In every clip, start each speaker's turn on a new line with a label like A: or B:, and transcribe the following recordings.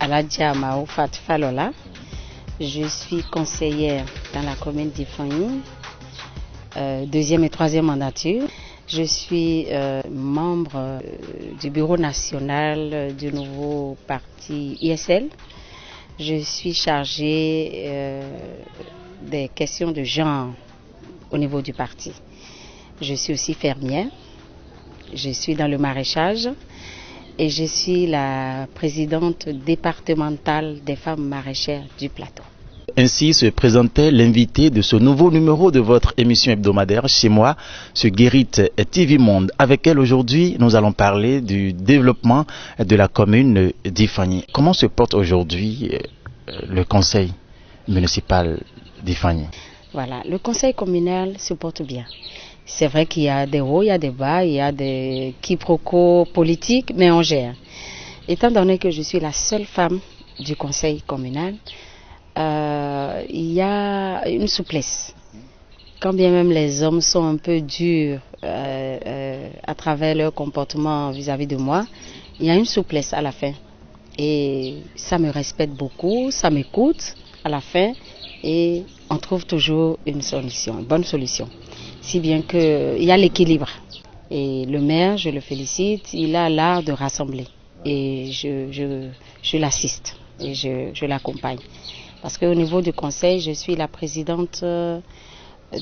A: Aladja Maoufat Falola. Je suis conseillère dans la commune d'Ifani, deuxième et troisième mandature. Je suis membre du bureau national du nouveau parti ISL. Je suis chargée des questions de genre au niveau du parti. Je suis aussi fermière. Je suis dans le maraîchage et je suis la présidente départementale des femmes maraîchères du plateau.
B: Ainsi se présentait l'invité de ce nouveau numéro de votre émission hebdomadaire Chez moi, sur Guérit TV Monde. Avec elle aujourd'hui, nous allons parler du développement de la commune d'Ifani. Comment se porte aujourd'hui le conseil municipal d'Ifani?
A: Voilà, le conseil communal se porte bien. C'est vrai qu'il y a des hauts, il y a des bas, il y a des quiproquos politiques, mais on gère. Étant donné que je suis la seule femme du conseil communal, il y a une souplesse. Quand bien même les hommes sont un peu durs à travers leur comportement vis-à-vis de moi, il y a une souplesse à la fin. Et ça me respecte beaucoup, ça m'écoute à la fin et on trouve toujours une solution, une bonne solution. Si bien qu'il y a l'équilibre. Et le maire, je le félicite, il a l'art de rassembler. Et je l'assiste et je l'accompagne. Parce qu'au niveau du conseil, je suis la présidente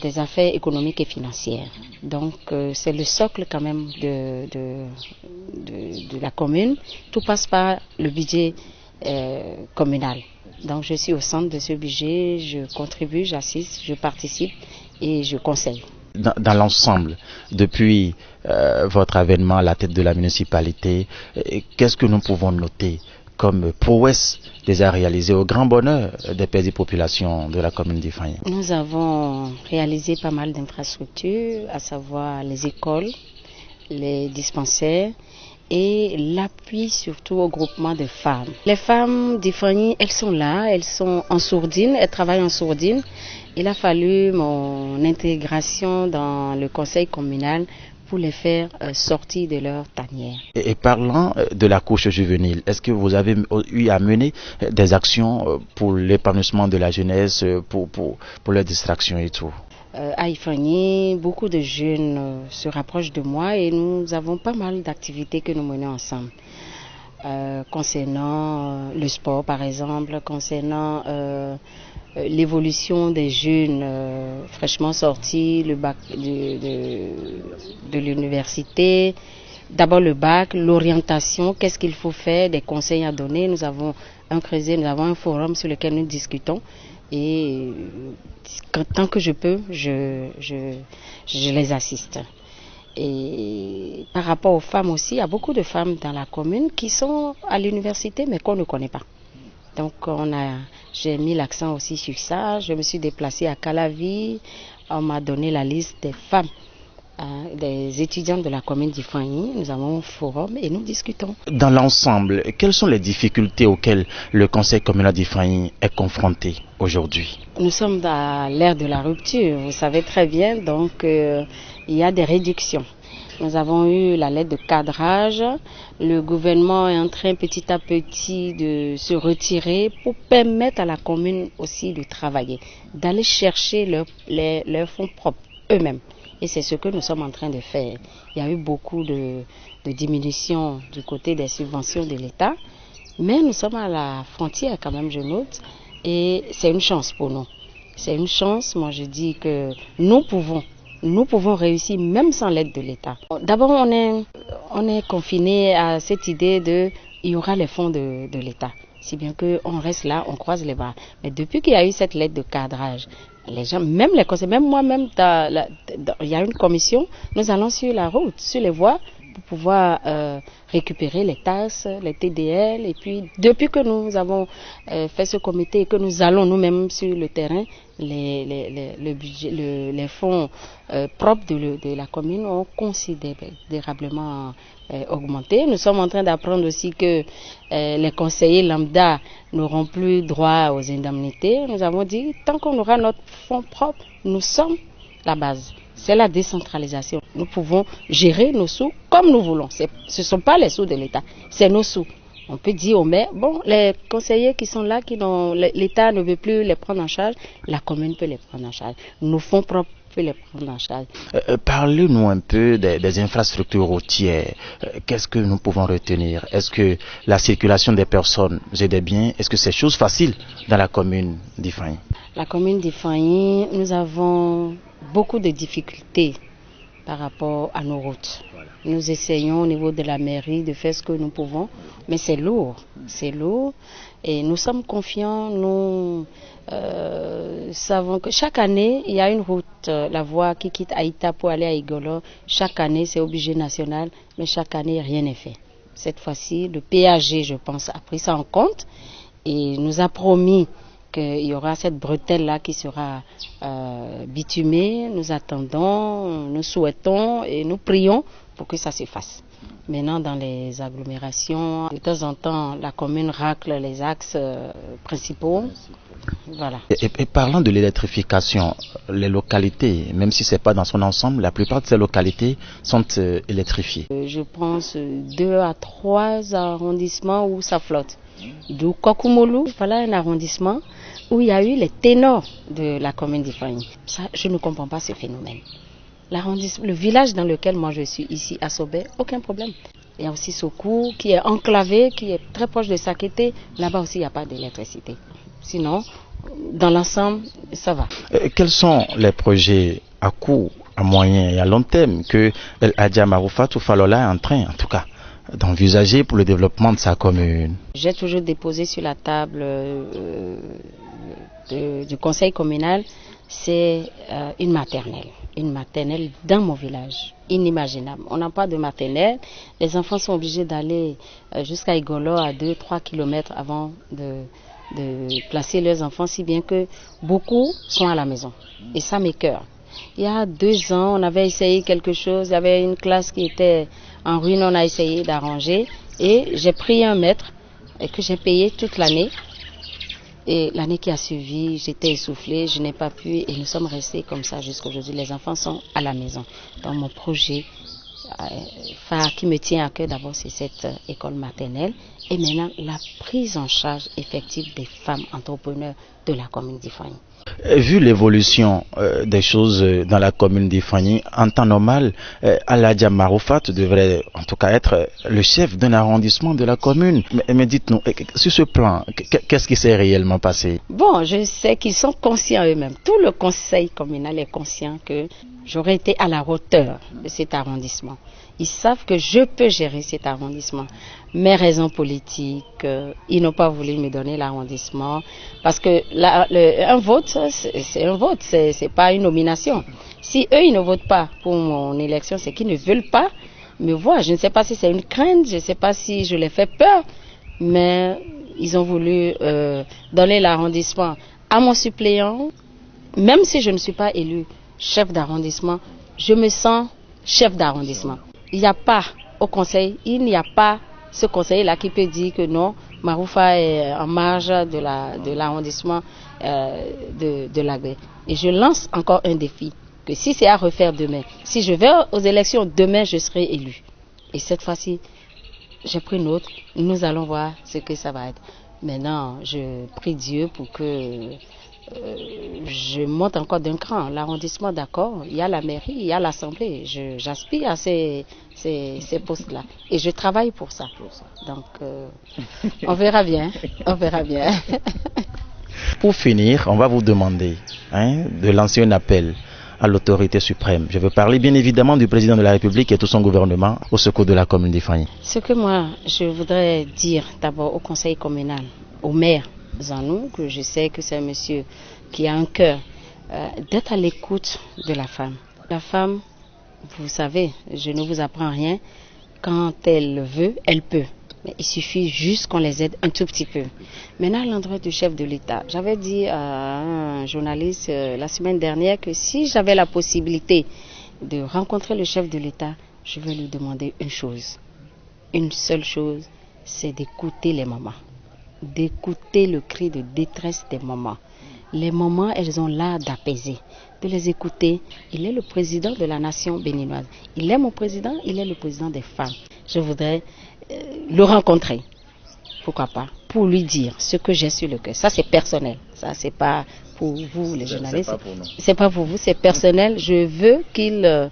A: des affaires économiques et financières. Donc c'est le socle quand même de la commune. Tout passe par le budget communal. Donc je suis au centre de ce budget, je contribue, j'assiste, je participe et je conseille.
B: Dans l'ensemble, depuis votre avènement à la tête de la municipalité, qu'est-ce que nous pouvons noter comme prouesse déjà réalisée au grand bonheur des pays et populations de la commune d'Ifani?
A: Nous avons réalisé pas mal d'infrastructures, à savoir les écoles, les dispensaires et l'appui surtout au groupement de femmes. Les femmes d'Ifani, elles sont là, elles sont en sourdine, elles travaillent en sourdine. Il a fallu mon intégration dans le conseil communal pour les faire sortir de leur tanière.
B: Et parlant de la couche juvénile, est-ce que vous avez eu à mener des actions pour l'épanouissement de la jeunesse, pour leur distraction et tout?
A: À Ifani, beaucoup de jeunes se rapprochent de moi et nous avons pas mal d'activités que nous menons ensemble. Concernant le sport par exemple, concernant l'évolution des jeunes fraîchement sortis le bac de l'université. D'abord le bac, l'orientation, qu'est-ce qu'il faut faire, des conseils à donner. Nous avons un creuset, nous avons un forum sur lequel nous discutons. Et tant que je peux, je les assiste. Et par rapport aux femmes aussi, il y a beaucoup de femmes dans la commune qui sont à l'université mais qu'on ne connaît pas. Donc j'ai mis l'accent aussi sur ça. Je me suis déplacée à Calavi. On m'a donné la liste des femmes, des étudiantes de la commune d'Ifani. Nous avons un forum et nous discutons.
B: Dans l'ensemble, quelles sont les difficultés auxquelles le conseil communal d'Ifani est confronté aujourd'hui?
A: Nous sommes à l'ère de la rupture, vous savez très bien, donc il y a des réductions. Nous avons eu la lettre de cadrage. Le gouvernement est en train petit à petit de se retirer pour permettre à la commune aussi de travailler, d'aller chercher leurs fonds propres eux-mêmes. Et c'est ce que nous sommes en train de faire. Il y a eu beaucoup de diminution du côté des subventions de l'État, mais nous sommes à la frontière quand même, je note, et c'est une chance pour nous. C'est une chance, moi je dis que nous pouvons réussir même sans l'aide de l'État. D'abord, on est confiné à cette idée il y aura les fonds de l'État. Si bien qu'on reste là, on croise les bras. Mais depuis qu'il y a eu cette lettre de cadrage, les gens, même les conseillers, même moi-même, il y a une commission, nous allons sur la route, sur les voies, pour pouvoir récupérer les taxes, les TDL. Et puis, depuis que nous avons fait ce comité et que nous allons nous-mêmes sur le terrain, les fonds propres de la commune ont considérablement augmenté. Nous sommes en train d'apprendre aussi que les conseillers lambda n'auront plus droit aux indemnités. Nous avons dit, tant qu'on aura notre fonds propre, nous sommes la base. C'est la décentralisation. Nous pouvons gérer nos sous comme nous voulons. Ce ne sont pas les sous de l'État, c'est nos sous. On peut dire au maire, bon, les conseillers qui sont là, l'État ne veut plus les prendre en charge, la commune peut les prendre en charge. Nos fonds propres peuvent les prendre en charge.
B: Parlez-nous un peu des infrastructures routières. Qu'est-ce que nous pouvons retenir? Est-ce que la circulation des personnes et des biens, est-ce que c'est chose facile dans la commune d'Ifani?
A: La commune d'Ifani, nous avons beaucoup de difficultés par rapport à nos routes. Nous essayons au niveau de la mairie de faire ce que nous pouvons, mais c'est lourd et nous sommes confiants, nous savons que chaque année, il y a une route, la voie qui quitte Aïta pour aller à Igolo, chaque année c'est obligé national, mais chaque année rien n'est fait. Cette fois-ci, le PAG, je pense, a pris ça en compte et nous a promis qu'il y aura cette bretelle-là qui sera bitumée. Nous attendons, nous souhaitons et nous prions pour que ça se fasse. Maintenant, dans les agglomérations, de temps en temps, la commune racle les axes principaux. Voilà.
B: Et parlant de l'électrification, les localités, même si ce n'est pas dans son ensemble, la plupart de ces localités sont électrifiées.
A: Je pense 2 à 3 arrondissements où ça flotte. Du Kokumolu, voilà un arrondissement où il y a eu les ténors de la commune d'Ifani. Ça, je ne comprends pas ce phénomène. Le village dans lequel moi je suis ici, à Sobé, aucun problème. Il y a aussi Sokou qui est enclavé, qui est très proche de Sakété. Là-bas aussi, il n'y a pas d'électricité. Sinon, dans l'ensemble, ça va.
B: Quels sont les projets à court, à moyen et à long terme que El Hadja Maroufatou Falola est en train, en tout cas, d'envisager pour le développement de sa commune?
A: J'ai toujours déposé sur la table du conseil communal, c'est une maternelle. Une maternelle dans mon village, inimaginable. On n'a pas de maternelle. Les enfants sont obligés d'aller jusqu'à Igolo à 2-3 km avant de placer leurs enfants, si bien que beaucoup sont à la maison. Et ça m'écoeure. Il y a 2 ans, on avait essayé quelque chose. Il y avait une classe qui était en ruine, on a essayé d'arranger. Et j'ai pris un maître et que j'ai payé toute l'année. Et l'année qui a suivi, j'étais essoufflée, je n'ai pas pu et nous sommes restés comme ça jusqu'à aujourd'hui. Les enfants sont à la maison. Donc mon projet phare qui me tient à cœur d'abord, c'est cette école maternelle et maintenant la prise en charge effective des femmes entrepreneurs de la commune d'Ifani.
B: Vu l'évolution des choses dans la commune d'Ifani, en temps normal, El Hadja Maroufat devrait en tout cas être le chef d'un arrondissement de la commune. Mais dites-nous, sur ce plan, qu'est-ce qui s'est réellement passé?
A: Bon, je sais qu'ils sont conscients eux-mêmes. Tout le conseil communal est conscient que j'aurais été à la hauteur de cet arrondissement. Ils savent que je peux gérer cet arrondissement. Mes raisons politiques, ils n'ont pas voulu me donner l'arrondissement parce que un vote, c'est un vote, c'est pas une nomination. Si eux, ils ne votent pas pour mon élection, c'est qu'ils ne veulent pas me voir. Je ne sais pas si c'est une crainte, je ne sais pas si je les fais peur, mais ils ont voulu donner l'arrondissement à mon suppléant. Même si je ne suis pas élu chef d'arrondissement, je me sens chef d'arrondissement. Il n'y a pas au conseil, il n'y a pas ce conseiller-là qui peut dire que non, Maroufa est en marge de l'arrondissement de l'Agbé. Et je lance encore un défi, que si c'est à refaire demain, si je vais aux élections demain, je serai élu. Et cette fois-ci, j'ai pris une autre, nous allons voir ce que ça va être. Maintenant, je prie Dieu pour que je monte encore d'un cran. L'arrondissement, d'accord, il y a la mairie, il y a l'assemblée. J'aspire à ces postes-là. Et je travaille pour ça. Donc, on verra bien. On verra bien.
B: Pour finir, on va vous demander de lancer un appel à l'autorité suprême. Je veux parler bien évidemment du président de la République et tout son gouvernement au secours de la commune d'Ifani.
A: Ce que moi, je voudrais dire d'abord au conseil communal, au maire Zanou, que je sais que c'est un monsieur qui a un cœur, d'être à l'écoute de la femme. La femme, vous savez, je ne vous apprends rien, quand elle veut, elle peut. Mais il suffit juste qu'on les aide un tout petit peu. Maintenant, à l'endroit du chef de l'État, j'avais dit à un journaliste la semaine dernière que si j'avais la possibilité de rencontrer le chef de l'État, je vais lui demander une chose. Une seule chose, c'est d'écouter les mamans. D'écouter le cri de détresse des mamans. Les mamans, elles ont l'art d'apaiser, de les écouter. Il est le président de la nation béninoise. Il est mon président, il est le président des femmes. Je voudrais le rencontrer pourquoi pas, pour lui dire ce que j'ai sur le cœur. Ça, c'est personnel. Ça, c'est pas pour vous, les journalistes. C'est pas pour vous, c'est personnel. Je veux qu'il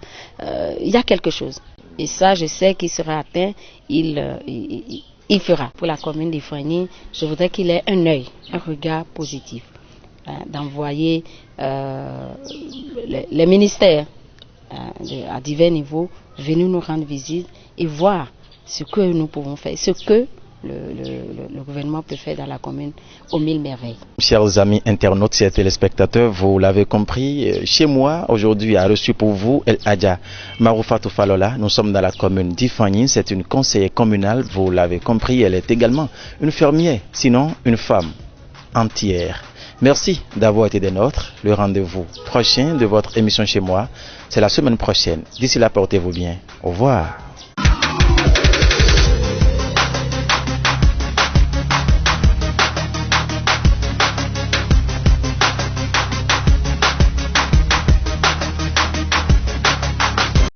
A: y a quelque chose. Et ça, je sais qu'il sera atteint. Il fera. Pour la commune d'Ifragny, je voudrais qu'il ait un œil, un regard positif. D'envoyer les ministères à divers niveaux venir nous rendre visite et voir ce que nous pouvons faire, ce que le gouvernement peut faire dans la commune aux 1000 merveilles.
B: Chers amis internautes, chers téléspectateurs, vous l'avez compris, chez moi aujourd'hui a reçu pour vous El Hadja Maroufatou Falola. Nous sommes dans la commune d'Ifragny, c'est une conseillère communale, vous l'avez compris, elle est également une fermière, sinon une femme entière. Merci d'avoir été des nôtres. Le rendez-vous prochain de votre émission chez moi, c'est la semaine prochaine. D'ici là, portez-vous bien. Au revoir.